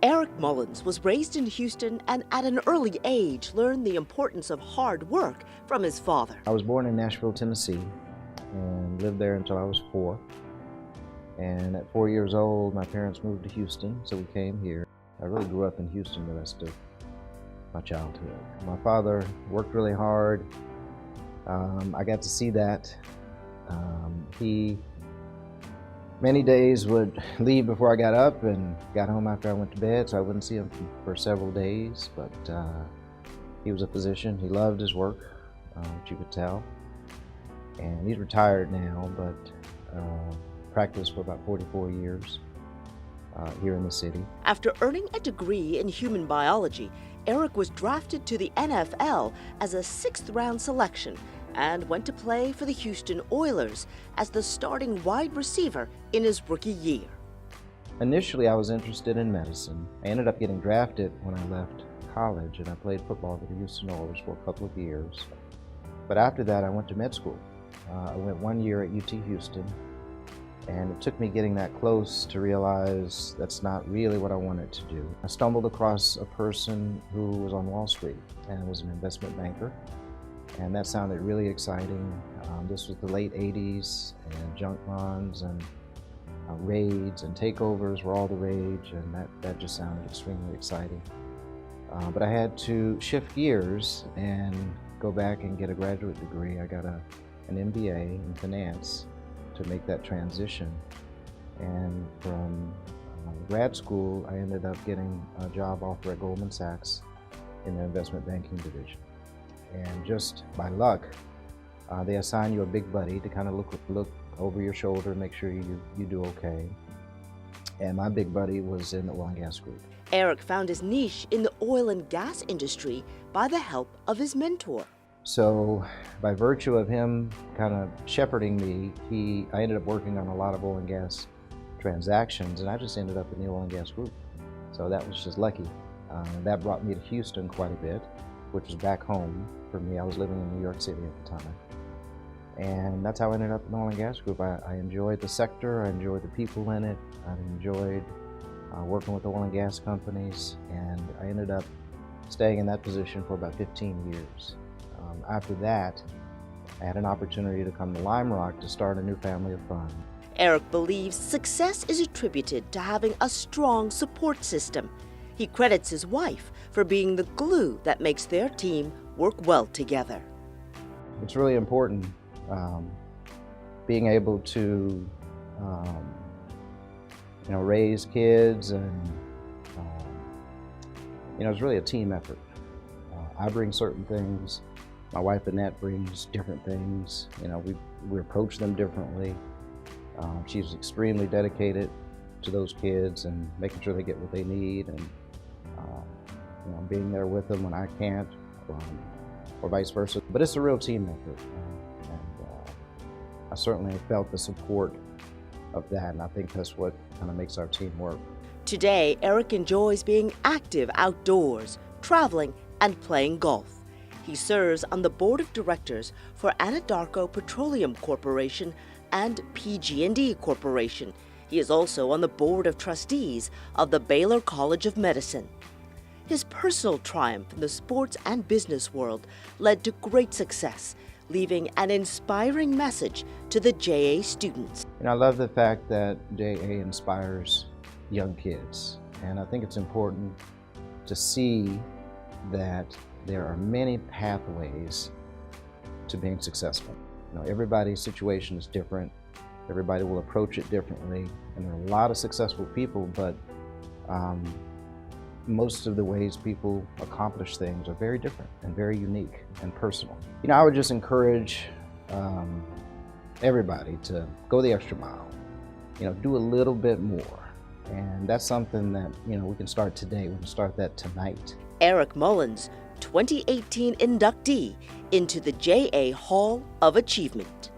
Eric Mullins was raised in Houston and at an early age learned the importance of hard work from his father. I was born in Nashville, Tennessee, and lived there until I was 4. And at 4 years old, my parents moved to Houston, so we came here. I really grew up in Houston the rest of my childhood. My father worked really hard. I got to see that. He many days would leave before I got up and got home after I went to bed, so I wouldn't see him for several days. But he was a physician. He loved his work, which you could tell. And he's retired now, but practiced for about 44 years here in the city. After earning a degree in human biology, Eric was drafted to the NFL as a 6th-round selection and went to play for the Houston Oilers as the starting wide receiver in his rookie year. Initially, I was interested in medicine. I ended up getting drafted when I left college, and I played football for the Houston Oilers for a couple of years. But after that, I went to med school. I went 1 year at UT Houston, and it took me getting that close to realize that's not really what I wanted to do. I stumbled across a person who was on Wall Street and was an investment banker, and that sounded really exciting. This was the late 80s, and junk bonds and raids and takeovers were all the rage, and that just sounded extremely exciting. But I had to shift gears and go back and get a graduate degree. I got an MBA in finance to make that transition. And from grad school, I ended up getting a job offer at Goldman Sachs in the investment banking division. And just by luck, they assign you a big buddy to kind of look over your shoulder, make sure you do okay. And my big buddy was in the oil and gas group. Eric found his niche in the oil and gas industry by the help of his mentor. So by virtue of him kind of shepherding me, I ended up working on a lot of oil and gas transactions, and I just ended up in the oil and gas group. So that was just lucky. That brought me to Houston quite a bit, which was back home for me. I was living in New York City at the time. And that's how I ended up in the oil and gas group. I enjoyed the sector, I enjoyed the people in it, I enjoyed working with oil and gas companies, and I ended up staying in that position for about 15 years. After that, I had an opportunity to come to Lime Rock to start a new family of fun. Eric believes success is attributed to having a strong support system. He credits his wife for being the glue that makes their team work well together. It's really important being able to raise kids, and it's really a team effort. I bring certain things. My wife Annette brings different things. We approach them differently. She's extremely dedicated to those kids and making sure they get what they need, and being there with them when I can't, or vice versa. But it's a real team effort, and I certainly felt the support of that, and I think that's what kind of makes our team work. Today, Eric enjoys being active outdoors, traveling, and playing golf. He serves on the board of directors for Anadarko Petroleum Corporation and PG&E Corporation. He is also on the board of trustees of the Baylor College of Medicine. His personal triumph in the sports and business world led to great success, leaving an inspiring message to the JA students. I love the fact that JA inspires young kids, and I think it's important to see that there are many pathways to being successful. Everybody's situation is different. Everybody will approach it differently, and there are a lot of successful people, but most of the ways people accomplish things are very different and very unique and personal. I would just encourage everybody to go the extra mile, do a little bit more. And that's something that, we can start today. We can start that tonight. Eric Mullins, 2018 inductee into the JA Hall of Achievement.